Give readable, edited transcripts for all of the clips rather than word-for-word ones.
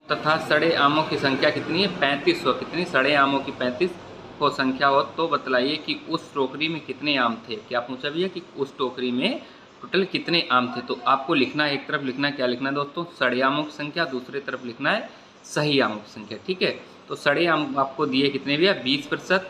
तथा सड़े आमों की संख्या कितनी है 3500। कितनी सड़े आमों की 35 को संख्या हो तो बतलाइए कि उस टोकरी में कितने आम थे। क्या पूछा भैया कि उस टोकरी में टोटल कितने आम थे। तो आपको लिखना है, एक तरफ लिखना है, क्या लिखना है दोस्तों, सड़े आमों की संख्या, दूसरी तरफ लिखना है सही आमों की संख्या। ठीक है, तो सड़े आम आपको दिए कितने भैया 20%,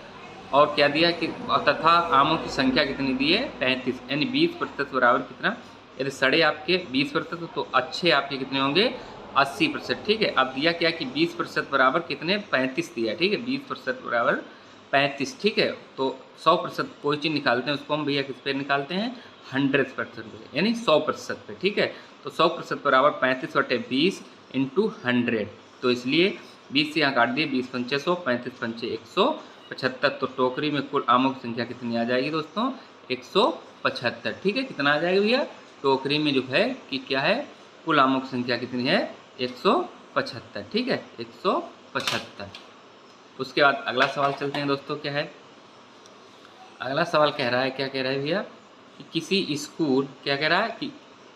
और क्या दिया कि तथा आमों की संख्या कितनी दी है 35, यानी 20% बराबर कितना, यदि सड़े आपके 20% तो अच्छे आपके कितने होंगे 80%। ठीक है, अब दिया क्या कि 20% बराबर कितने 35 दिया। ठीक है, 20% बराबर 35। ठीक है, तो 100% कोई चीज़ निकालते हैं उसको हम भैया किस पे निकालते हैं 100% पे, यानी 100% पे। ठीक है, तो 100% बराबर 35/20 इंटू 100। तो इसलिए 20 से यहाँ काट दिए, 20 पंचे 100, 35 पंचे 175। तो टोकरी में कुल आमों की संख्या कितनी आ जाएगी दोस्तों 175। ठीक है, कितना आ जाएगा भैया टोकरी में जो है कि क्या है कुल आमों की संख्या कितनी है 175। ठीक है, 175। उसके बाद अगला सवाल चलते हैं दोस्तों, क्या है अगला सवाल, कह रहा है, क्या कह रहा है भैया कि किसी स्कूल, क्या कह रहा है कि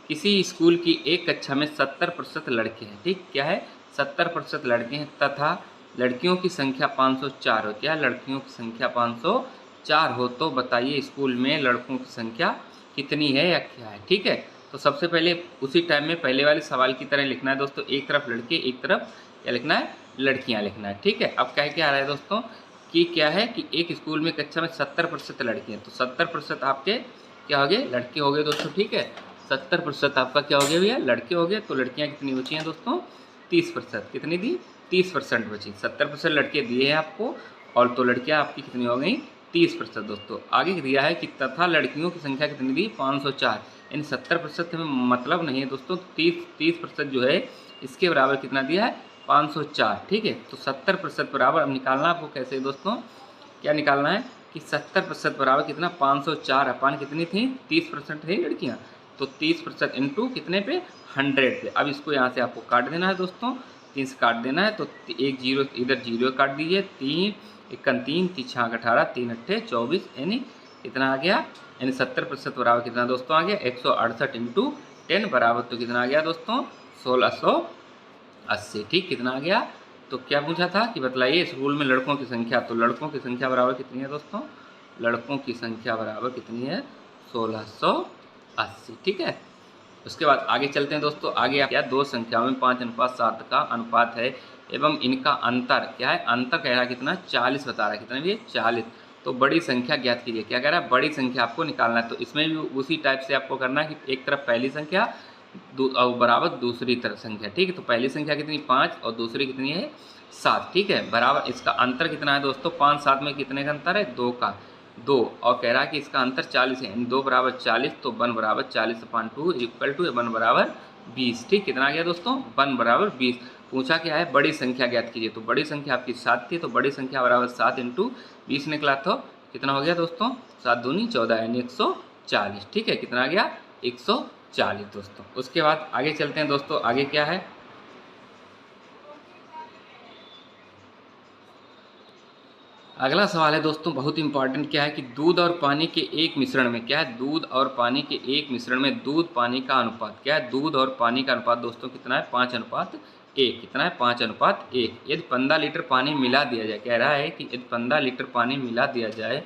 किसी स्कूल की एक कक्षा में 70% लड़के हैं। ठीक, क्या है 70% लड़के हैं तथा लड़कियों की संख्या 504 हो। क्या लड़कियों की संख्या 504 हो तो बताइए स्कूल में लड़कों की संख्या कितनी है या क्या है। ठीक है, तो सबसे पहले उसी टाइम में पहले वाले सवाल की तरह लिखना है दोस्तों, एक तरफ लड़के एक तरफ क्या लिखना है लड़कियां लिखना है। ठीक है, अब कह के आ रहा है दोस्तों कि क्या है कि एक स्कूल में कक्षा में 70% लड़के हैं, तो 70% आपके क्या हो गए लड़के हो गए दोस्तों। ठीक है, 70% आपका क्या हो गया भैया लड़के हो गए। तो लड़कियां कितनी बची हैं दोस्तों 30%। कितनी दी 30% बची। 70% लड़के दिए हैं आपको, और तो लड़कियां आपकी कितनी हो गई 30% दोस्तों। आगे दिया है कि तथा लड़कियों की संख्या कितनी दी 504, यानी 70% में मतलब नहीं है दोस्तों, 30% जो है इसके बराबर कितना दिया है 504। ठीक है, तो 70% बराबर अब निकालना आपको कैसे दोस्तों, क्या निकालना है कि 70% बराबर कितना 504, अपान कितनी थी 30% थी लड़कियां, तो 30% इंटू कितने पे 100 पे। अब इसको यहाँ से आपको काट देना है दोस्तों, 3 से काट देना है, तो एक जीरो इधर जीरो काट दीजिए, 3 इक्कन 3 6 18 3 अट्ठे 24, यानी कितना आ गया, यानी 70% बराबर कितना दोस्तों आ गया 168 इंटू 10 बराबर तो कितना आ गया दोस्तों 1680। ठीक, कितना आ गया, तो क्या पूछा था कि बतलाइए स्कूल में लड़कों की संख्या, तो लड़कों की संख्या बराबर कितनी है दोस्तों, लड़कों की संख्या बराबर कितनी है 1680। ठीक है, उसके बाद आगे चलते हैं दोस्तों। आगे क्या दो संख्याओं में 5:7 का अनुपात है एवं इनका अंतर क्या है, अंतर कह रहा है कितना 40 बता रहा है, कितना भी 40। तो बड़ी संख्या ज्ञात कीजिए। क्या कह रहा है बड़ी संख्या आपको निकालना है, तो इसमें भी उसी टाइप से आपको करना है कि एक तरफ पहली संख्या और बराबर दूसरी तरफ संख्या। ठीक है, तो पहली संख्या कितनी 5 और दूसरी कितनी है 7। ठीक है, बराबर इसका अंतर कितना है दोस्तों 5 7 में कितने का अंतर है 2 का 2, और कह रहा है कि इसका अंतर 40 है, 2 बराबर 40, तो 1 बराबर 40/2 इक्वल टू 1 बराबर 20। ठीक, कितना आ गया दोस्तों 1 बराबर 20। पूछा क्या है बड़ी संख्या ज्ञात कीजिए, तो बड़ी संख्या आपकी 7 थी, तो बड़ी संख्या बराबर 7 इंटू 20 निकला, तो कितना हो गया दोस्तों 7 दूनी 14 यानी 140। ठीक है, कितना आ गया 140 दोस्तों। उसके बाद आगे चलते हैं दोस्तों, आगे क्या है अगला सवाल है दोस्तों बहुत इंपॉर्टेंट, क्या है कि दूध और पानी के एक मिश्रण में, क्या है दूध और पानी के एक मिश्रण में दूध पानी का अनुपात, क्या है दूध और पानी का अनुपात दोस्तों कितना है 5:1। कितना है 5:1। यदि 15 लीटर पानी मिला दिया जाए, कह रहा है कि यदि 15 लीटर पानी मिला दिया जाए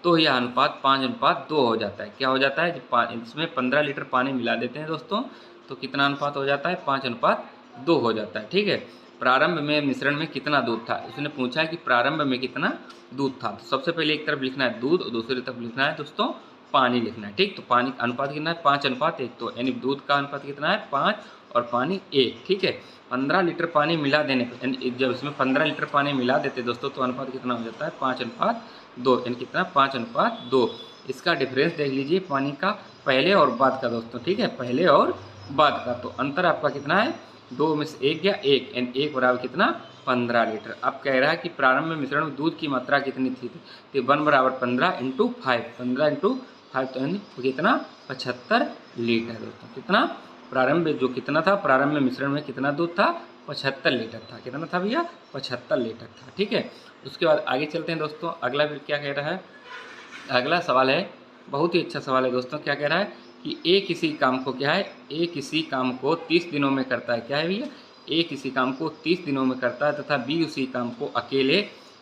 तो यह अनुपात 5:2 हो जाता है। क्या हो जाता है जब इसमें 15 लीटर पानी मिला देते हैं दोस्तों तो कितना अनुपात हो जाता है 5:2 हो जाता है। ठीक है, प्रारंभ में मिश्रण में कितना दूध था, उसने पूछा है कि प्रारंभ में कितना दूध था। तो सबसे पहले एक तरफ लिखना है दूध और दूसरी तरफ लिखना है दोस्तों पानी लिखना है। ठीक, तो पानी का अनुपात कितना है 5:1, तो यानी दूध का अनुपात कितना है 5 और पानी 1। ठीक है, 15 लीटर पानी मिला देने पर, यानी जब इसमें 15 लीटर पानी मिला देते दोस्तों तो अनुपात कितना हो जाता है 5:2, यानी कितना 5:2। इसका डिफरेंस देख लीजिए पानी का पहले और बाद का दोस्तों। ठीक है, पहले और बाद का, तो अंतर आपका कितना है 2 में से 1 गया 1, यानी 1 बराबर कितना 15 लीटर। अब कह रहा है कि प्रारंभ में मिश्रण में दूध की मात्रा कितनी थी, तो 1 बराबर 15 इंटू 5, 15 इंटू 5 तो यानी कितना 75 लीटर दोस्तों। कितना प्रारंभ में जो कितना था प्रारंभ में मिश्रण में कितना दूध था 75 लीटर था। कितना था भैया 75 लीटर था। ठीक है, उसके बाद आगे चलते हैं दोस्तों। अगला फिर क्या कह रहा है, अगला सवाल है बहुत ही अच्छा सवाल है दोस्तों। क्या कह रहा है कि ए किसी काम को क्या है ए किसी काम को 30 दिनों में करता है। क्या है भैया ए किसी काम को 30 दिनों में करता है तथा बी उसी काम को अकेले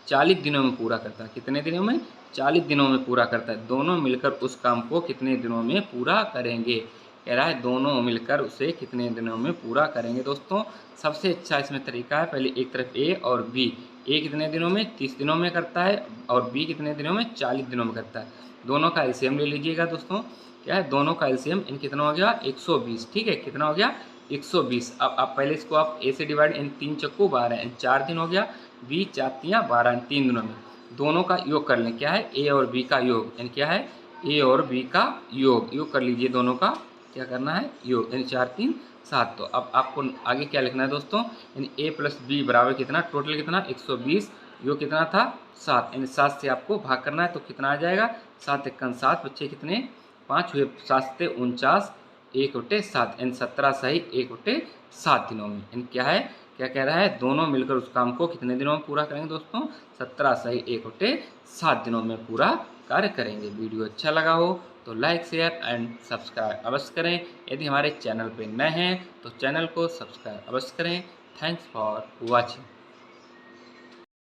40 दिनों में पूरा करता है। कितने दिनों में? 40 दिनों में पूरा करता है। दोनों मिलकर उस काम को कितने दिनों में पूरा करेंगे? कह रहा है दोनों मिलकर उसे कितने दिनों में पूरा करेंगे। दोस्तों सबसे अच्छा इसमें तरीका है, पहले एक तरफ ए और बी। ए कितने दिनों में? 30 दिनों में करता है और बी कितने दिनों में? 40 दिनों में करता है। दोनों का एलसीएम ले लीजिएगा दोस्तों। क्या है? दोनों का एलसीएम इन कितना हो गया? 120। ठीक है, कितना हो गया? 120। अब आप पहले इसको आप ए से डिवाइड, इन 3 चक्कू 12, इन 4 दिन हो गया, बी 4 तियां 12, इन 3 दिनों में दोनों का योग कर लें। क्या है? ए और बी का योग, यानी क्या है? ए और बी का योग कर लीजिए। दोनों का क्या करना है? योग, यानी 4 3 7। तो अब आपको आगे क्या लिखना है दोस्तों? यानी ए प्लस बी बराबर कितना? टोटल कितना? 120। योग कितना था? 7, यानी 7 से आपको भाग करना है तो कितना आ जाएगा? 7 एकन 7, बच्चे कितने? 5 हुए। 7 से 49, 1 बटे 7, यानी 17 सही 1 बटे 7 दिनों में। यानी क्या है? क्या कह रहा है? दोनों मिलकर उस काम को कितने दिनों में पूरा करेंगे दोस्तों? 17 सही 1 बटे 7 दिनों में पूरा कार्य करेंगे। वीडियो अच्छा लगा हो तो लाइक शेयर एंड सब्सक्राइब अवश्य करें। यदि हमारे चैनल पर नए हैं तो चैनल को सब्सक्राइब अवश्य करें। Thanks for watching.